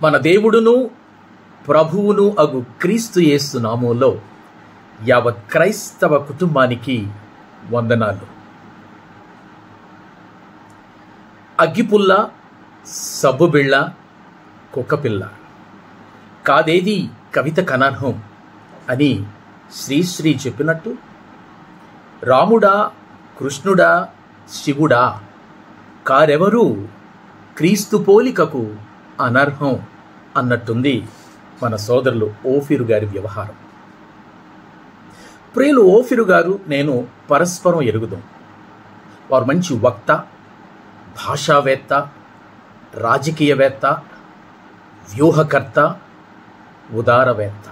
మన దేవుడును ప్రభువును అగు క్రీస్తు యేసు నామములో యావత్ క్రైస్తవ కుటుంబానికి వందనాలు. అగ్గిపుల్ల, సబ్బుబిళ్ళ, కుక్కపిల్ల కాదేది కవిత కనర్హం అని శ్రీశ్రీ చెప్పినట్టు రాముడా, కృష్ణుడా, శివుడా కారెవరూ క్రీస్తు పోలికకు అనర్హం అన్నట్టుంది మన సోదరులు ఓఫీరు గారి వ్యవహారం. ప్రియులు, ఓఫీరు గారు నేను పరస్పరం ఎరుగుదాం. వారు మంచి వక్త, భాషావేత్త, రాజకీయవేత్త, వ్యూహకర్త, ఉదారవేత్త.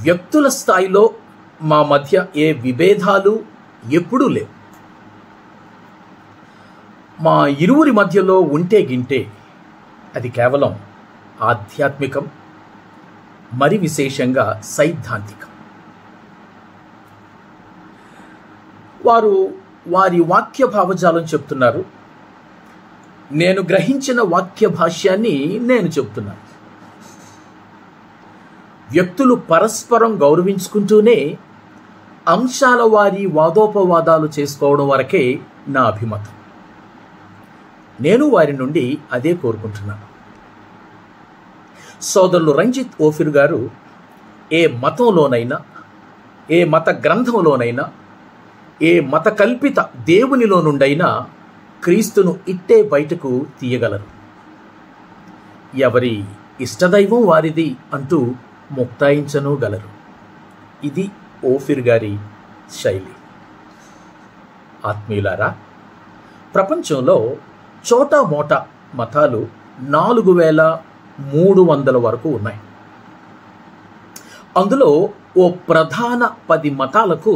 వ్యక్తుల స్థాయిలో మా మధ్య ఏ విభేదాలు ఎప్పుడూ లేవు. మా ఇరువురి మధ్యలో ఉంటే గింటే అది కేవలం ఆధ్యాత్మికం, మరి విశేషంగా సైద్ధాంతికం. వారు వారి వాక్య భావజాలం చెప్తున్నారు, నేను గ్రహించిన వాక్య భాష్యాన్ని నేను చెప్తున్నాను. వ్యక్తులు పరస్పరం గౌరవించుకుంటూనే అంశాల వారి వాదోపవాదాలు చేసుకోవడం వరకే నా అభిమతం. నేను వారి నుండి అదే కోరుకుంటున్నాను. సోదరులు రంజిత్ ఓఫీర్ గారు ఏ మతంలోనైనా, ఏ మత గ్రంథంలోనైనా, ఏ మత కల్పిత దేవునిలో నుండైనా క్రీస్తును ఇట్టే బయటకు తీయగలరు. ఎవరి ఇష్టదైవం వారిది అంటూ ముక్తాయించనుగలరు. ఇది ఓఫీర్ గారి శైలి. ఆత్మీయులారా, ప్రపంచంలో చోటా మోటా మతాలు 4300 వరకు ఉన్నాయి. అందులో ఓ ప్రధాన 10 మతాలకు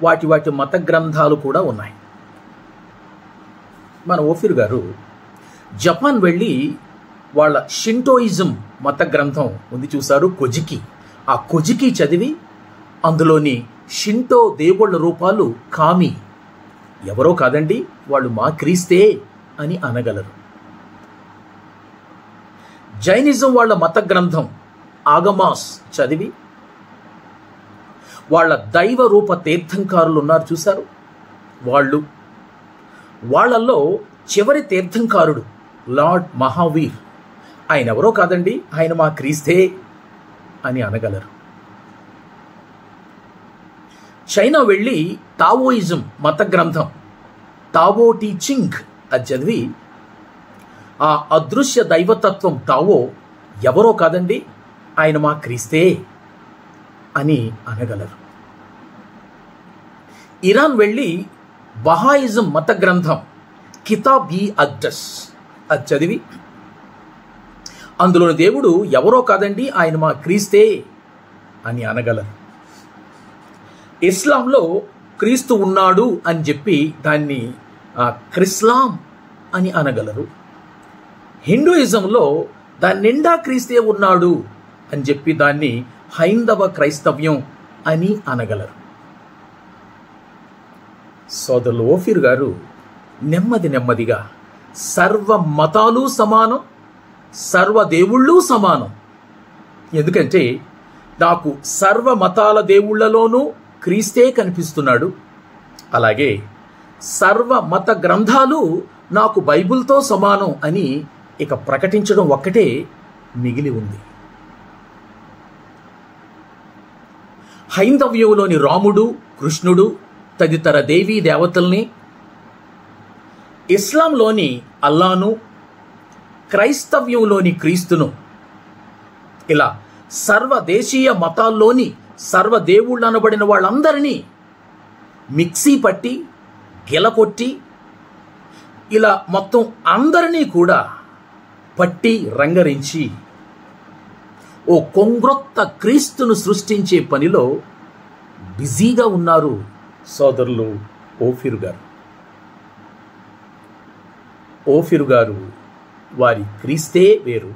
వాటి మత గ్రంథాలు కూడా ఉన్నాయి. మన ఓఫీర్ గారు జపాన్ వెళ్ళి వాళ్ళ షింటోయిజం మత గ్రంథం ఉంది చూశారు, కొజికి. ఆ కొజికి చదివి అందులోని షింటో దేవుళ్ళ రూపాలు కామి, ఎవరో కాదండి, వాళ్ళు మా క్రీస్తే అని అనగలరు. జైనిజం వాళ్ళ మత గ్రంథం ఆగమాస్ చదివి వాళ్ళ దైవ రూప తీర్థంకారులు ఉన్నారు చూశారు, వాళ్ళల్లో చివరి తీర్థంకారుడు లార్డ్ మహావీర్, ఆయన ఎవరో కాదండి, ఆయన మా క్రీస్తే అని అనగలరు. చైనా వెళ్ళి టావోయిజం మత గ్రంథం టావో టీ చింగ్ అది చదివి ఆ అదృశ్య దైవతత్వం టావో ఎవరో కాదండి, ఆయన మా క్రీస్తే అని అనగలరు. ఇరాన్ వెళ్ళి బహాయిజం మత గ్రంథం కితాబ్ ఈ అక్దస్ అది చదివి అందులోని దేవుడు ఎవరో కాదండి, ఆయన మా క్రీస్తే అని అనగలరు. ఇస్లాంలో క్రీస్తు ఉన్నాడు అని చెప్పి దాన్ని క్రిస్లాం అని అనగలరు. హిందూయిజంలో దాని నిండా క్రీస్తే ఉన్నాడు అని చెప్పి దాన్ని హైందవ క్రైస్తవ్యం అని అనగలరు. సోదరులు ఓఫీర్ గారు నెమ్మదిగా సర్వ మతాలు సమానం, సర్వ దేవుళ్ళు సమానం, ఎందుకంటే నాకు సర్వ మతాల దేవుళ్లలోనూ క్రీస్తే కనిపిస్తున్నాడు, అలాగే సర్వ మత గ్రంథాలు నాకు బైబిల్తో సమానం అని ఇక ప్రకటించడం ఒక్కటే మిగిలి ఉంది. హైందవ్యంలోని రాముడు, కృష్ణుడు తదితర దేవీ దేవతల్ని, ఇస్లాంలోని అల్లాను, క్రైస్తవ్యంలోని క్రీస్తును, ఇలా సర్వదేశీయ మతాల్లోని సర్వదేవుళ్ళు అనబడిన వాళ్ళందరినీ మిక్సీ పట్టి గిలకొట్టి ఇలా మొత్తం అందరినీ కూడా పట్టి రంగరించి ఓ కొంగ్రొత్త క్రీస్తును సృష్టించే పనిలో బిజీగా ఉన్నారు సోదరులు ఓఫీర్ గారు. ఓఫీర్ గారు వారి క్రీస్తే వేరు,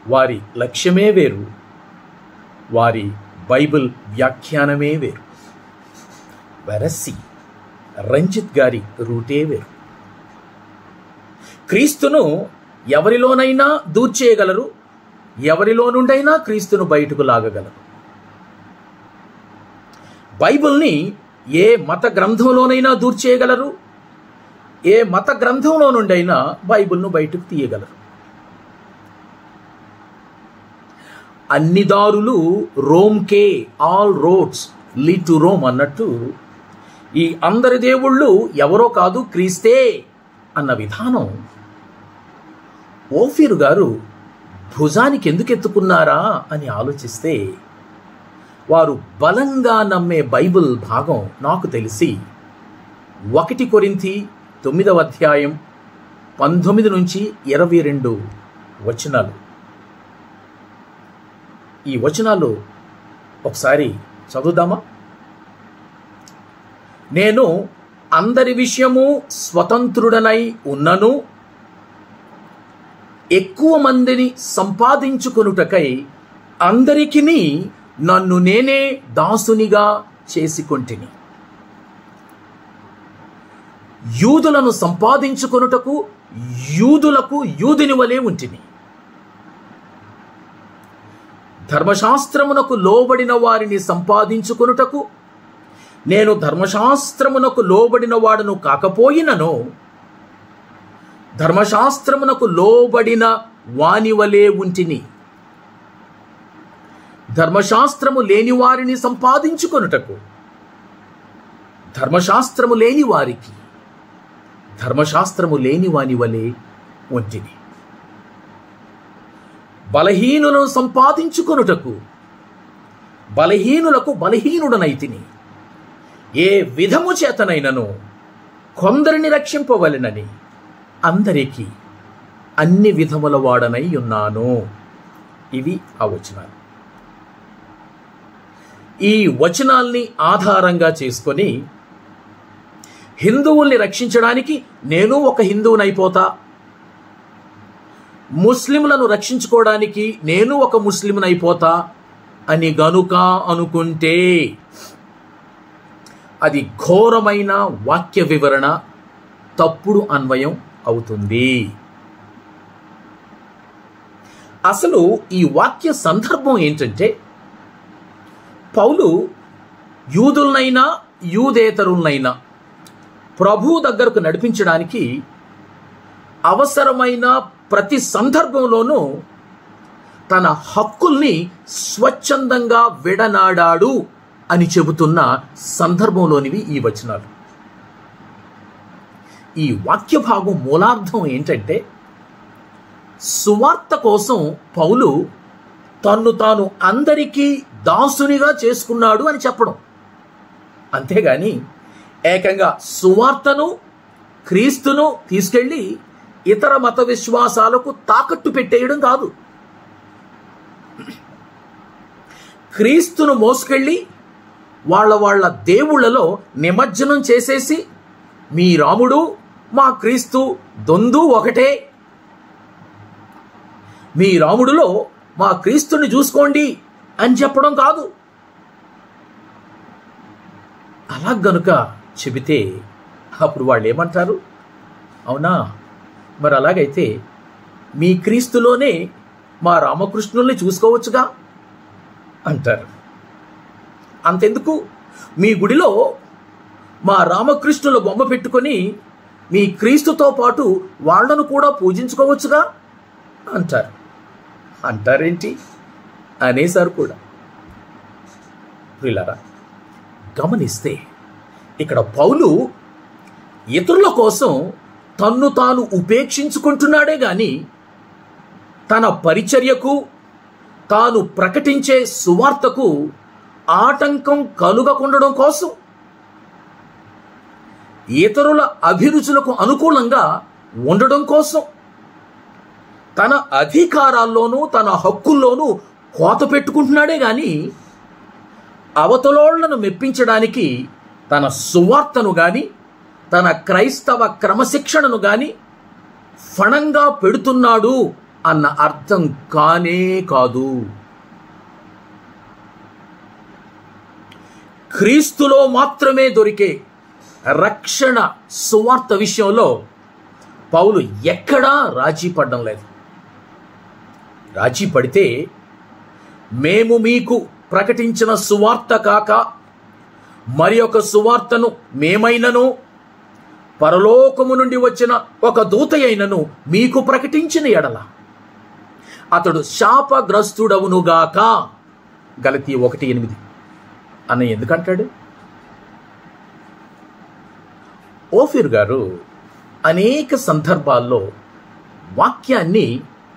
వారి లక్ష్యమే వేరు, వారి బైబిల్ వ్యాఖ్యానమే వేరు. వెరసి రంజిత్ గారి రూటే వేరు. క్రీస్తును ఎవరిలోనైనా దూర్చేయగలరు, ఎవరిలో నుండైనా క్రీస్తును బయటకు లాగగలరు. బైబిల్ని ఏ మత గ్రంథంలోనైనా దూర్చేయగలరు, ఏ మత గ్రంథంలో నుండైనా బైబిల్ను బయటకు తీయగలరు. అన్ని దారులు రోమ్కే, all roads lead to Rome అన్నట్టు ఈ అందరి దేవుళ్ళు ఎవరో కాదు, క్రీస్తే అన్న విధానం ఓఫీరు గారు భుజానికి ఎందుకు ఎత్తుకున్నారా అని ఆలోచిస్తే, వారు బలంగా నమ్మే బైబిల్ భాగం నాకు తెలిసి 1 కొరింథీ 9వ అధ్యాయం 19 నుంచి 22 వచనాలు. ఈ వచనాలు ఒకసారి చదువుదామా? నేను అందరి విషయము స్వతంత్రుడనై ఉన్నను, ఎక్కువ మందిని సంపాదించుకొనుటకై అందరికిని నన్ను నేనే దాసునిగా చేసుకొంటిని. యూదులను సంపాదించుకొనుటకు యూదులకు యూదుని వలె ఉంటిని. ధర్మశాస్త్రమునకు లోబడిన వారిని సంపాదించుకొనుటకు నేను ధర్మశాస్త్రమునకు లోబడిన వాడును కాకపోయినను ధర్మశాస్త్రమునకు లోబడిన వాని వలె ఉంటిని. ధర్మశాస్త్రము లేని వారిని సంపాదించుకొనుటకు ధర్మశాస్త్రము లేని వారికి ధర్మశాస్త్రము లేని వాని వలె ఉంటిని. బలహీనులను సంపాదించుకొనుటకు బలహీనులకు బలహీనుడనైతిని. ఏ విధము చేతనైనను కొందరిని రక్షింపవలెనని అందరికీ అన్ని విధముల వాడనై ఉన్నాను. ఇవి ఆ వచనాలు. ఈ వచనాల్ని ఆధారంగా చేసుకొని హిందువుల్ని రక్షించడానికి నేను ఒక హిందువునైపోతా, ముస్లింలను రక్షించుకోవడానికి నేను ఒక ముస్లింనైపోతా అని గనుక అనుకుంటే అది ఘోరమైన వాక్య వివరణ, తప్పుడు అన్వయం అవుతుంది. అసలు ఈ వాక్య సందర్భం ఏంటంటే, పౌలు యూదులనైనా యూదేతరులనైనా ప్రభు దగ్గరకు నడిపించడానికి అవసరమైన ప్రతి సందర్భంలోనూ తన హక్కుల్ని స్వచ్ఛందంగా విడనాడాడు అని చెబుతున్న సందర్భంలోనివి ఈ వచనాలు. ఈ వాక్య భాగం మూలార్థం ఏంటంటే, సువార్త కోసం పౌలు తన్ను తాను అందరికీ దాసునిగా చేసుకున్నాడు అని చెప్పడం. అంతేగాని ఏకంగా సువార్తను, క్రీస్తును తీసుకెళ్ళి ఇతర మత విశ్వాసాలకు తాకట్టు పెట్టేయడం కాదు. క్రీస్తును మోసుకెళ్ళి వాళ్ళ దేవుళ్లలో నిమజ్జనం చేసేసి, మీ రాముడు మా క్రీస్తు దొందు ఒకటే, మీ రాముడిలో మా క్రీస్తుని చూసుకోండి అని చెప్పడం కాదు. అలా గనుక చెబితే అప్పుడు వాళ్ళు ఏమంటారు? అవునా, మరి అలాగైతే మీ క్రీస్తులోనే మా రామకృష్ణుల్ని చూసుకోవచ్చుగా అంటారు. అంతెందుకు, మీ గుడిలో మా రామకృష్ణుల బొమ్మ పెట్టుకొని మీ క్రీస్తుతో పాటు వాళ్లను కూడా పూజించుకోవచ్చుగా అంటారు. అంటారేంటి అనేసారు కూడా. ప్రియులారా, గమనిస్తే ఇక్కడ పౌలు ఇతరుల కోసం తన్ను తాను ఉపేక్షించుకుంటున్నాడే గాని తన పరిచర్యకు, తాను ప్రకటించే సువార్తకు ఆటంకం కలుగకుండడం కోసం, ఇతరుల అభిరుచులకు అనుకూలంగా ఉండడం కోసం, తన అధికారాల్లోనూ తన హక్కుల్లోనూ కోత పెట్టుకుంటున్నాడే గాని అవతలోళ్లను మెప్పించడానికి తన సువార్తను గాని తన క్రైస్తవ క్రమశిక్షణను గాని ఫణంగా పెడుతున్నాడు అన్న అర్థం కానే కాదు. క్రీస్తులో మాత్రమే దొరికే రక్షణ సువార్త విషయంలో పౌలు ఎక్కడా రాజీ పడడం లేదు. రాజీ పడితే మేము మీకు ప్రకటించిన సువార్త కాక మరి ఒక సువార్తను మేమైనను పరలోకము నుండి వచ్చిన ఒక దూత అయినను మీకు ప్రకటించిన ఎడల అతడు శాపగ్రస్తుడవునుగాక. గలతీ 1:8 అన్న ఎందుకంటాడు? ఓఫీర్ గారు అనేక సందర్భాల్లో వాక్యాన్ని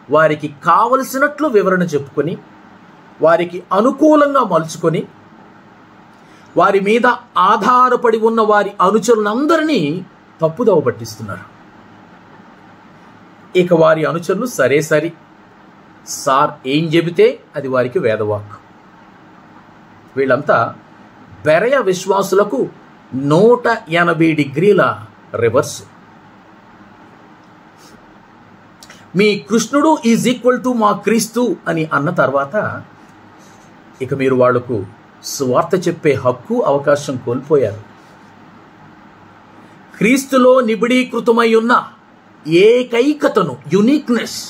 వారికి కావలసినట్లు వివరణ చెప్పుకొని వారికి అనుకూలంగా మలుచుకొని వారి మీద ఆధారపడి ఉన్న వారి అనుచరులందరినీ తప్పుదోవ పట్టిస్తున్నారు. ఇక వారి అనుచరులు సరే సార్ ఏం చెబితే అది వారికి వేదవాక్కు. వీళ్ళంతా బెరయ విశ్వాసులకు 180 డిగ్రీల రివర్స్. మీ కృష్ణుడు ఈజ్ ఈక్వల్ టు మా క్రీస్తు అని అన్న తర్వాత ఇక మీరు వాళ్లకు సువార్త చెప్పే హక్కు అవకాశం కోల్పోయారు. క్రీస్తులో నిబిడీకృతమై ఉన్న ఏకైకతను, యునిక్నెస్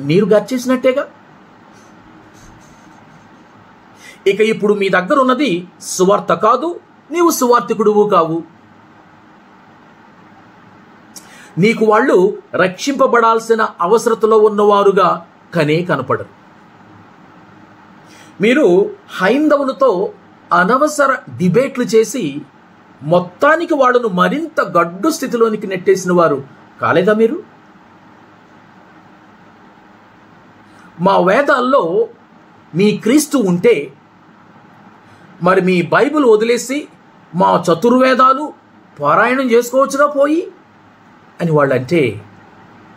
మీరు గార్చేసినట్టేగా. ఇక ఇప్పుడు మీ దగ్గర ఉన్నది సువార్త కాదు, నీవు సువార్తికుడువు కావు. నీకు వాళ్ళు రక్షింపబడాల్సిన అవసరతలో ఉన్నవారుగా కనపడరు. మీరు హైందవులతో అనవసర డిబేట్లు చేసి మొత్తానికి వాళ్ళను మరింత గడ్డు స్థితిలోనికి నెట్టేసిన వారు కాలేదా మీరు? మా వేదాల్లో మీ క్రీస్తు ఉంటే మరి మీ బైబిల్ వదిలేసి మా చతుర్వేదాలు పారాయణం చేసుకోవచ్చుగా పోయి అని వాళ్ళంటే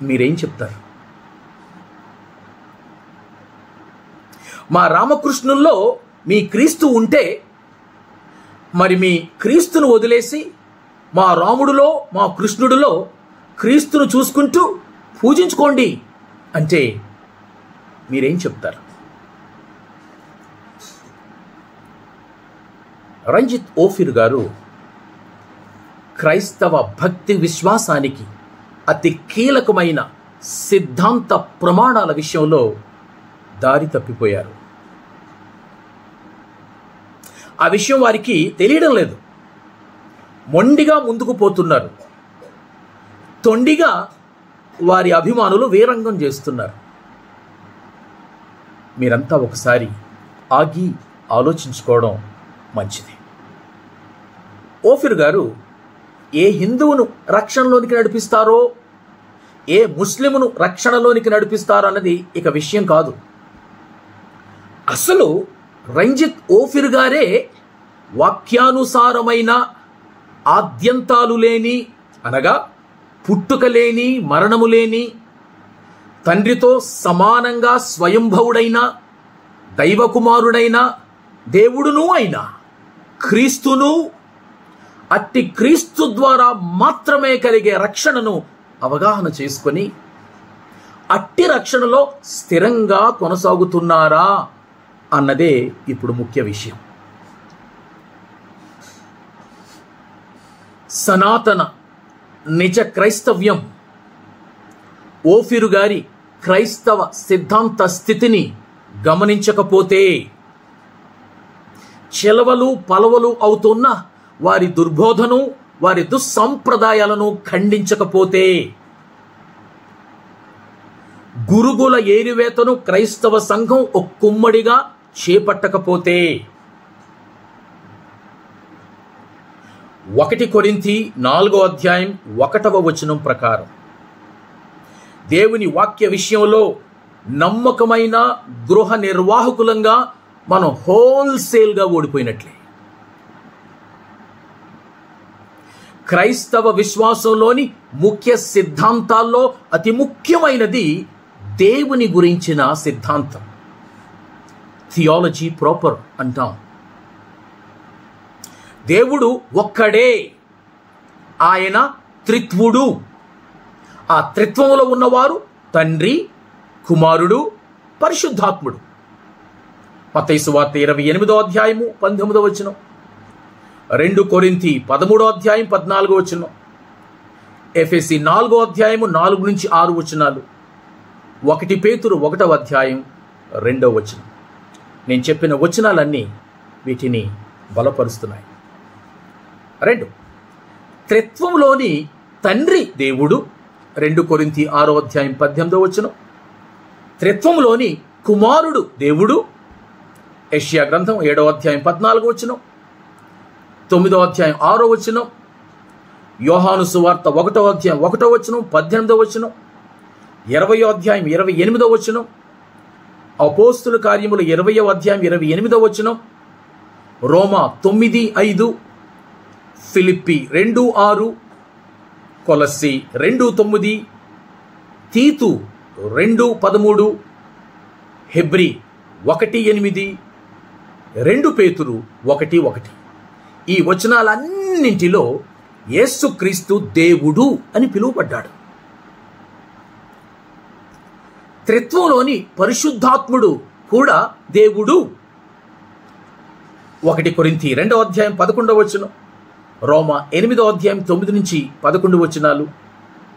మీరేం చెప్తారు? మా రామకృష్ణుల్లో మీ క్రీస్తు ఉంటే మరి మీ క్రీస్తును వదిలేసి మా రాముడిలో మా కృష్ణుడిలో క్రీస్తును చూసుకుంటూ పూజించుకోండి అంటే మీరేం చెప్తారు? రంజిత్ ఓఫీర్ గారు క్రైస్తవ భక్తి విశ్వాసానికి అతి కీలకమైన సిద్ధాంత ప్రమాణాల విషయంలో దారి తప్పిపోయారు. ఆ విషయం వారికి తెలియడం లేదు. మొండిగా ముందుకు పోతున్నారు. తొండిగా వారి అభిమానులు వీరంగం చేస్తున్నారు. మీరంతా ఒకసారి ఆగి ఆలోచించుకోవడం మంచిది. ఓఫీర్ గారు ఏ హిందువును రక్షణలోనికి నడిపిస్తారో, ఏ ముస్లిమును రక్షణలోనికి నడిపిస్తారో అన్నది ఇక విషయం కాదు. అసలు రంజిత్ ఓఫీర్ గారే వాక్యానుసారమైన ఆద్యంతాలు లేని, అనగా పుట్టుక లేని, మరణము లేని, తండ్రితో సమానంగా స్వయంభవుడైన, దైవకుమారుడైన, దేవుడును అయిన క్రీస్తును, అట్టి క్రీస్తు ద్వారా మాత్రమే కలిగే రక్షణను అవగాహన చేసుకొని అట్టి రక్షణలో స్థిరంగా కొనసాగుతున్నారా అన్నదే ఇప్పుడు ముఖ్య విషయం. సనాతన నిజ క్రైస్తవ్యం ఓఫీరు గారి క్రైస్తవ సిద్ధాంత స్థితిని గమనించకపోతే, చెలవలు పలవలు అవుతున్న వారి దుర్బోధను, వారి దుస్సంప్రదాయాలను ఖండించకపోతే, గురుగుల ఏరివేతను క్రైస్తవ సంఘం ఒక్కుమ్మడిగా చేపట్టకపోతే, 1 కొరింథీ 4:1 ప్రకారం దేవుని వాక్య విషయంలో నమ్మకమైన గృహ నిర్వాహకులంగా మనం హోల్సేల్గా ఓడిపోయినట్లే. క్రైస్తవ విశ్వాసంలోని ముఖ్య సిద్ధాంతాల్లో అతి ముఖ్యమైనది దేవుని గురించిన సిద్ధాంతం, థియాలజీ ప్రాపర్ అంటాం. దేవుడు ఒక్కడే, ఆయన త్రిత్వుడు. ఆ త్రిత్వములో ఉన్నవారు తండ్రి, కుమారుడు, పరిశుద్ధాత్ముడు. మత్తయి సువార్త 28:19, 2 కొరింథీ 13:14, ఎఫెసీ 4వ అధ్యాయము 4 నుంచి 6 వచనాలు, 1 పేతురు 1వ అధ్యాయం 2వ వచనం. నేను చెప్పిన వచనాలన్నీ వీటిని బలపరుస్తున్నాయి. 2, త్రిత్వంలోని తండ్రి దేవుడు, 2 కొరింథీ 6వ అధ్యాయం 18వ వచనం. త్రిత్వంలోని కుమారుడు దేవుడు, యెషయా గ్రంథం 7వ అధ్యాయం 14వ వచనం, 9వ అధ్యాయం 6వ వచనం, యోహాను సువార్త 1వ అధ్యాయం 1వ వచనం 18వ వచనం, 20వ అధ్యాయం 28వ వచనం, అపోస్తుల కార్యములు 20వ అధ్యాయం 28వ వచనం, రోమా 9:5, ఫిలిప్పి 2:6, కొలస్సీ 2:9, తీతు 2:13, హెబ్రీ 1:8, 2 పేతురు 1:1. ఈ వచనాలన్నింటిలో యేసుక్రీస్తు దేవుడు అని పిలువబడ్డాడు. త్రిత్వంలోని పరిశుద్ధాత్ముడు కూడా దేవుడు. 1 కొరింథీ 2వ అధ్యాయం 11వ వచనం, రోమా 8వ అధ్యాయం 9 నుంచి 11 వచనాలు,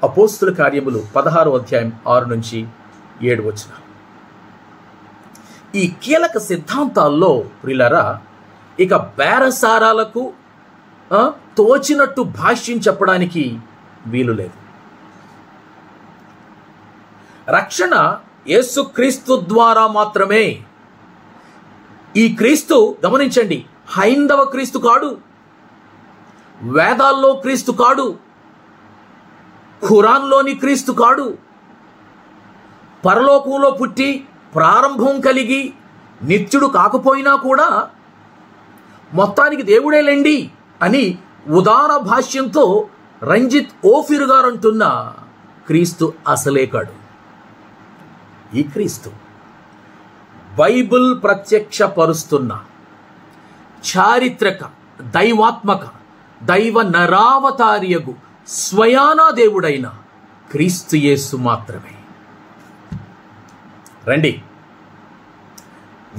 అపోస్తుల కార్యములు 16వ అధ్యాయం 6 నుంచి 7 వచనాలు. ఈ కీలక సిద్ధాంతాల్లో ప్రియులారా, ఇక బేరసారాలకు తోచినట్టు భాష్యం చెప్పడానికి వీలు లేదు. రక్షణ యేసుక్రీస్తు ద్వారా మాత్రమే. ఈ క్రీస్తు గమనించండి, హైందవ క్రీస్తు కాడు, వేదాల్లో క్రీస్తు కాడు, ఖురాన్లోని క్రీస్తు కాడు, పరలోకంలో పుట్టి ప్రారంభం కలిగి నిత్యుడు కాకపోయినా కూడా మొత్తానికి దేవుడేలేండి అని ఉదార భాష్యంతో రంజిత్ ఓఫిర్ గారు అంటున్న క్రీస్తు అసలే కాడు. ఈ క్రీస్తు బైబిల్ ప్రత్యక్షపరుస్తున్న చారిత్రక, దైవాత్మక, దైవ నరావతారియగు స్వయానా దేవుడైన క్రీస్తు యేసు మాత్రమే. రండి,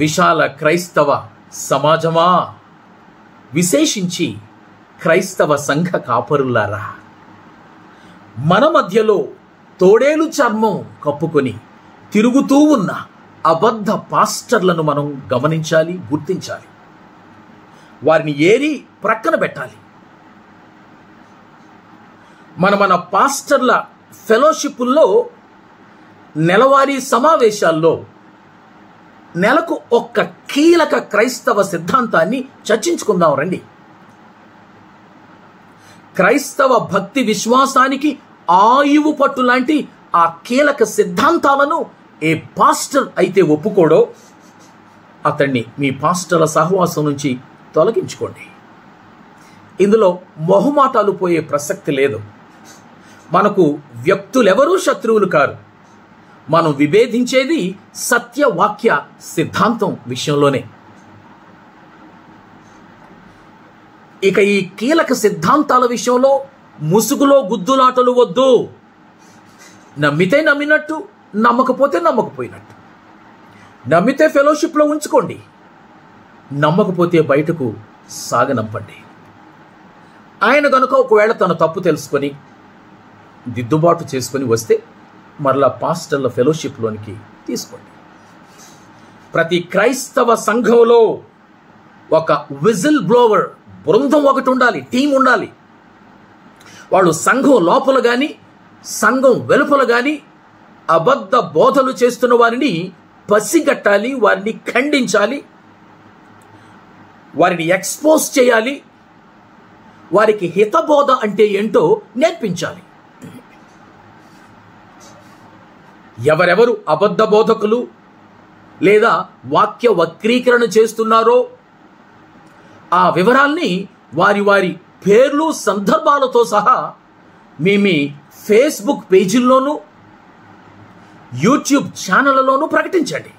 విశాల క్రైస్తవ సమాజమా, విశేషించి క్రైస్తవ సంఘ కాపరులారా, మన మధ్యలో తోడేలు చర్మం కప్పుకొని తిరుగుతూ ఉన్న అబద్ధ పాస్టర్లను మనం గమనించాలి, గుర్తించాలి. వారిని ఏరి ప్రక్కన పెట్టాలి. మన పాస్టర్ల ఫెలోషిప్పుల్లో, నెలవారీ సమావేశాల్లో నెలకు ఒక్క కీలక క్రైస్తవ సిద్ధాంతాన్ని చర్చించుకుందాం రండి. క్రైస్తవ భక్తి విశ్వాసానికి ఆయువు పట్టు లాంటి ఆ కీలక సిద్ధాంతాలను ఏ పాస్టర్ అయితే ఒప్పుకోడో అతన్ని మీ పాస్టర్ల సహవాసం నుంచి తొలగించుకోండి. ఇందులో మొహమాటాలు పోయే ప్రసక్తి లేదు. మనకు వ్యక్తులెవరూ శత్రువులు కారు. మనం విభేదించేది సత్యవాక్య సిద్ధాంతం విషయంలోనే. ఇక ఈ కీలక సిద్ధాంతాల విషయంలో ముసుగులో గుద్దులాటలు వద్దు. నమ్మితే నమ్మినట్టు, నమ్మకపోతే నమ్మకపోయినట్టు. నమ్మితే ఫెలోషిప్లో ఉంచుకోండి, నమ్మకపోతే బయటకు సాగనంపండి. ఆయన గనుక ఒకవేళ తన తప్పు తెలుసుకొని దిద్దుబాటు చేసుకొని వస్తే మరలా పాస్టర్ల ఫెలోషిప్లోనికి తీసుకోండి. ప్రతి క్రైస్తవ సంఘంలో ఒక విజిల్ బ్లోవర్ బృందం ఒకటి ఉండాలి, టీం ఉండాలి. వాళ్ళు సంఘం లోపల కానీ సంఘం వెలుపల కానీ అబద్ధ బోధలు చేస్తున్న వారిని పసిగట్టాలి, వారిని ఖండించాలి, వారిని ఎక్స్పోజ్ చేయాలి, వారికి హితబోధ అంటే ఏంటో నేర్పించాలి. ఎవరెవరు అబద్ధ బోధకులు లేదా వాక్య వక్రీకరణ చేస్తున్నారో ఆ వివరాల్ని వారి వారి పేర్లు సందర్భాలతో సహా మీ ఫేస్బుక్ పేజీల్లోనూ యూట్యూబ్ ఛానళ్లలోనూ ప్రకటించండి.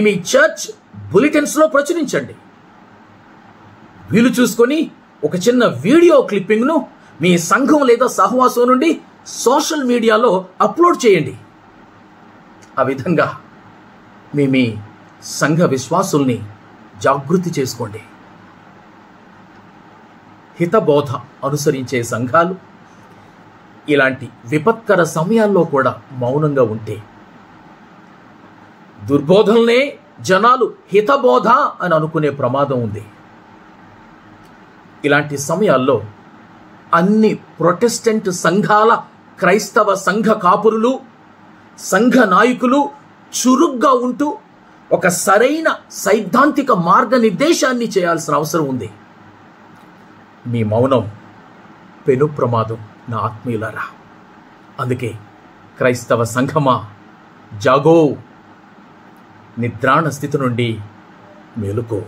మీ చర్చ్ బులెటిన్స్లో ప్రచురించండి. వీలు చూసుకొని ఒక చిన్న వీడియో క్లిప్పింగ్ను మీ సంఘం లేదా సహవాసం నుండి సోషల్ మీడియాలో అప్లోడ్ చేయండి. ఆ విధంగా మీ సంఘ విశ్వాసుల్ని జాగృతి చేసుకోండి. హితబోధ అనుసరించే సంఘాలు ఇలాంటి విపత్కర సమయాల్లో కూడా మౌనంగా ఉంటే, దుర్బోధనలే జనాలు హితబోధ అని అనుకునే ప్రమాదం ఉంది. ఇలాంటి సమయాల్లో అన్ని ప్రొటెస్టెంట్ సంఘాల క్రైస్తవ సంఘ కాపురులు, సంఘ నాయకులు చురుగ్గా ఉంటూ ఒక సరైన సైద్ధాంతిక మార్గనిర్దేశాన్ని చేయాల్సిన అవసరం ఉంది. మీ మౌనం పెను ప్రమాదం నా ఆత్మీయులారా. అందుకే క్రైస్తవ సంఘమా, జాగో, నిద్రాణ స్థితి నుండి మేలుకో.